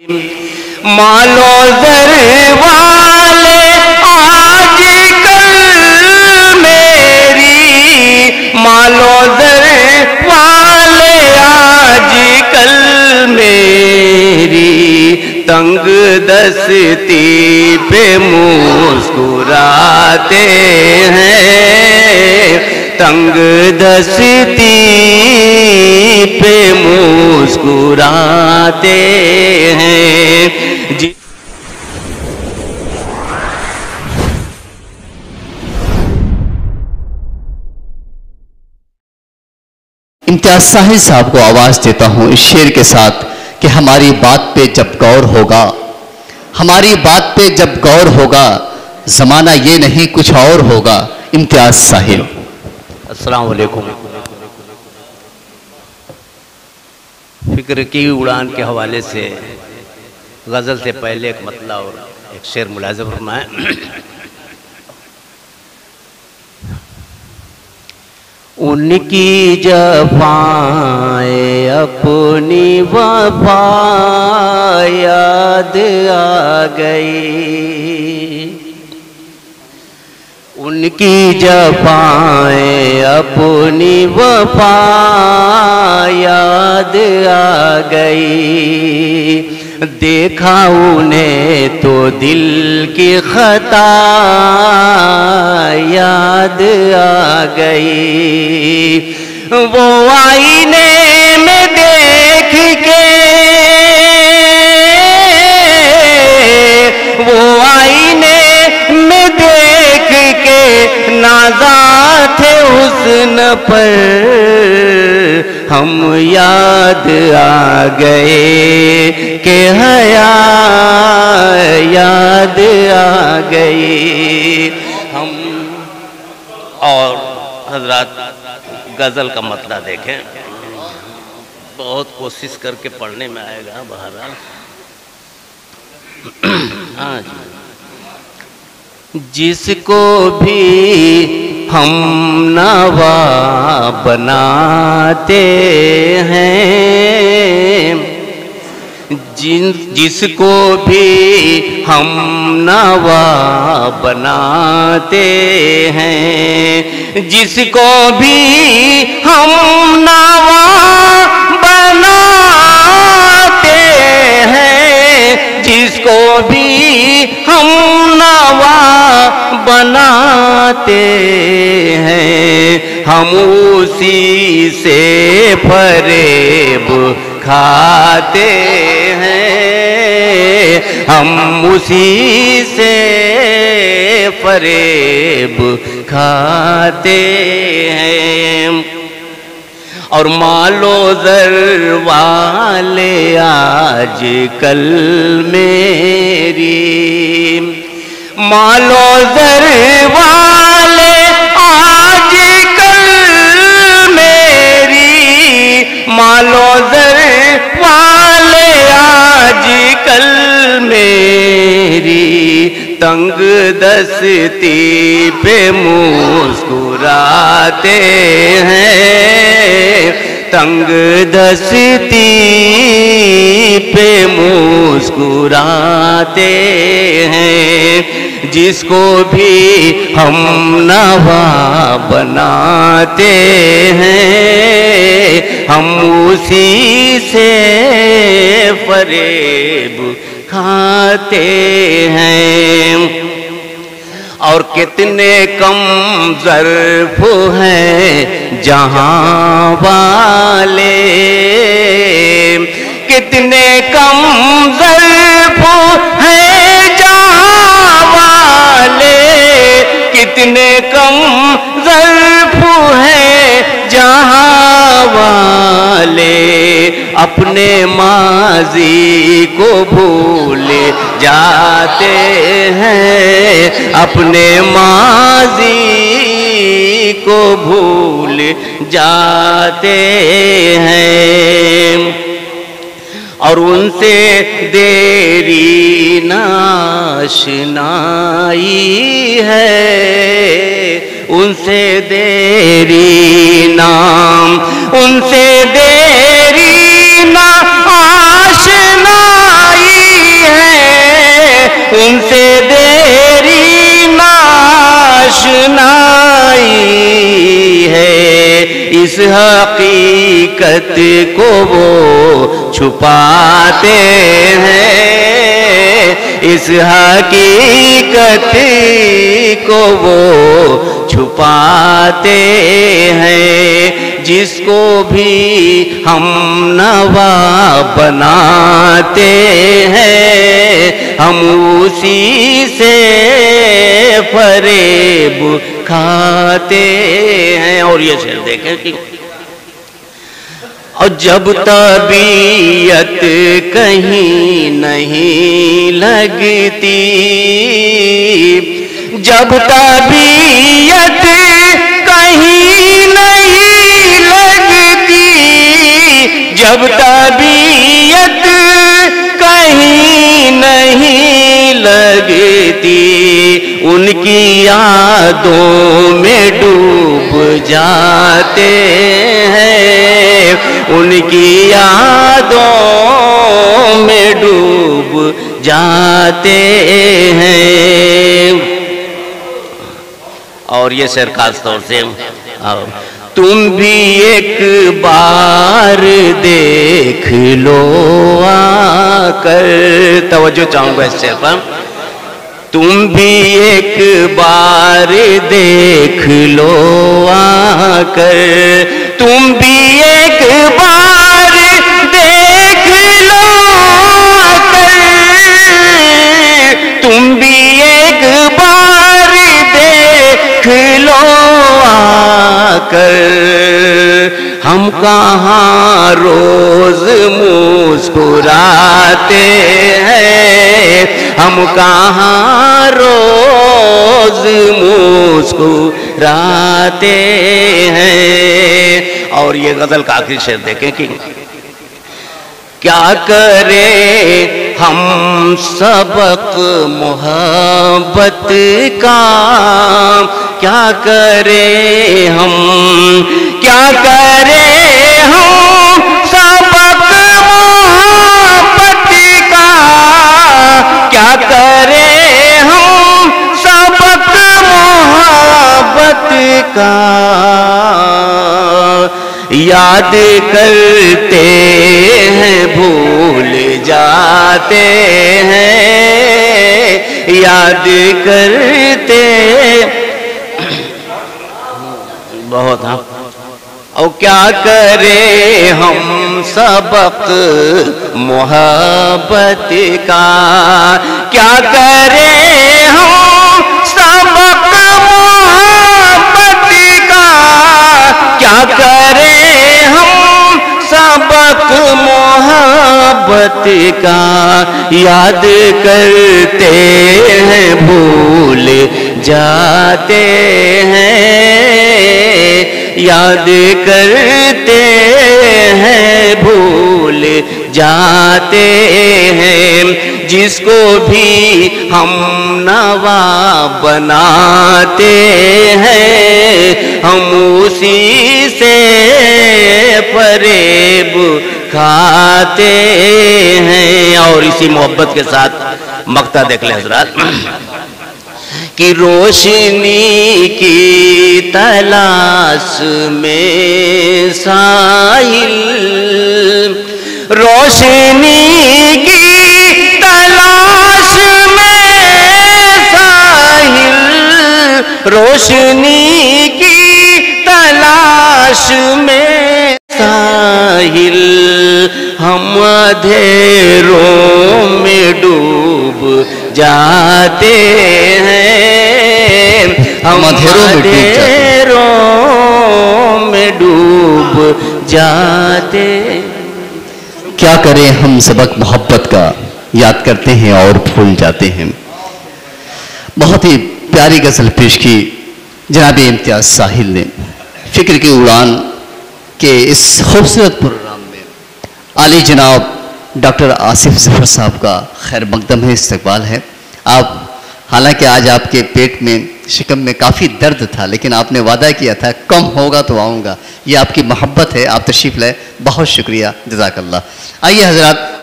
مالو زر والے آج کل میری، مالو زر والے آج کل میری، تنگ دستی پہ مسکراتے ہیں، تنگ دستی پہ مسکراتے ہیں جی۔ امتیاز ساحل صاحب کو آواز دیتا ہوں اس شعر کے ساتھ کہ ہماری بات پہ جب غور ہوگا، ہماری بات پہ جب غور ہوگا، زمانہ یہ نہیں کچھ اور ہوگا۔ امتیاز ساحل۔ السلام علیکم۔ فکر کی اڑان کے حوالے سے غزل سے پہلے ایک مطلع اور ایک شعر ملاحظہ فرمائیں۔ ان کی جفائیں اپنی وفا یاد آ گئی، ان کی جفائیں اپنی وفا یاد آ گئی، دیکھا انہیں تو دل کی خطا یاد آ گئی، وہ آئینے میں دیکھ کے، وہ آئینے میں دیکھ کے نازا تھے حسن پر، ہم یاد آ گئے کہ حیا یاد آ گئی ہم۔ اور حضرات غزل کا مطلع دیکھیں، بہت کوشش کر کے پڑھنے میں آئے گا بہرحال۔ ہاں جی۔ جس کو بھی ہم نوا بناتے ہیں، جس کو بھی ہم نوا بناتے ہیں، جس کو بھی ہم نوا بناتے ہیں، جس کو بھی ہم نوا بناتے ہیں، ہم اسی سے فریب کھاتے ہیں، ہم اسی سے فریب کھاتے ہیں۔ اور مالو زر والے آج کل میری، مالو زر والے آج کل میری، مالو زر والے آج کل میری، تنگ دستی پہ مسکراتے ہیں، تنگ دستی پہ مسکراتے ہیں، جس کو بھی ہم نوا بناتے ہیں، ہم اسی سے فریب کھاتے ہیں۔ اور کتنے کم ظرف ہیں جہاں والے، کتنے کم ظرف ہیں جہاں والے، کتنے کم ظرف ہیں جہاں والے، اپنے ماضی کو بھول جاتے ہیں، اپنے ماضی کو بھول جاتے ہیں، اور ان سے دیری ناشنائی ہے، ان سے دیری نام، ان سے دیری نا آشنائی को वो छुपाते हैं, इस हकीकत को वो छुपाते हैं। जिसको भी हम नवा बनाते हैं, हम उसी से फरेब खाते हैं। और ये शेर देखें कि और जब तबीयत कहीं नहीं लगती, जब तबीयत कहीं नहीं लगती, जब तबीयत कहीं नहीं लगती, उनकी यादों में डूब जाते हैं, उनकी यादों में डूब जाते हैं। और ये शेर खास तौर से तुम भी एक बार देख लो आकर, तवज्जो चाहूंगा इस शेर पर। तुम भी एक बार देख लो आकर, तुम भी एक बार देख लो आकर, तुम भी एक बार देख लो आकर, हम कहाँ रोज मुस्कुराते हैं, हम कहाँ रोज मुस्कुराते हैं। और ये गजल का आखिरी शेर देखें कि क्या करें हम सबक मोहब्बत का, क्या करें हम, क्या करें हम सबक मोहब्बत का, क्या करें हम सबक मोहब्बत का, याद करते हैं भूल जाते हैं, याद करते बहुत। हाँ, और क्या करें हम सबक मोहब्बत का, क्या करें हम सबक मोहब्बत का, क्या करें हम सबक मोहब्बत का, याद करते हैं भूल जाते हैं, याद करते हैं भूल जाते हैं। जिसको भी हम नवा बनाते हैं, हम उसी से फरेब खाते हैं। और इसी मोहब्बत के साथ मक्ता देख ले हजरात कि रोशनी की तलाश में साहिल, रोशनी की तलाश में साहिल, रोशनी की तलाश में साहिल, हम अंधेरों में डूब जाते हैं, हम अंधेरों में डूब जाते। क्या करें हम सबक मोहब्बत का, याद करते हैं और भूल जाते हैं। बहुत ही प्यारी गज़ल पेश की जनाब इम्तियाज़ साहिल ने। फ़िक्र की उड़ान के इस खूबसूरत प्रोग्राम में आली जनाब डॉक्टर आसिफ ज़फ़र साहब का खैर मक़दम है, इस्तक़बाल है। आप हालांकि आज आपके पेट में शिकम में काफ़ी दर्द था, लेकिन आपने वादा किया था कम होगा तो आऊँगा। ये आपकी मोहब्बत है, आप तशरीफ़ लाए, बहुत शुक्रिया, जज़ाकल्लाह। आइए हज़रात।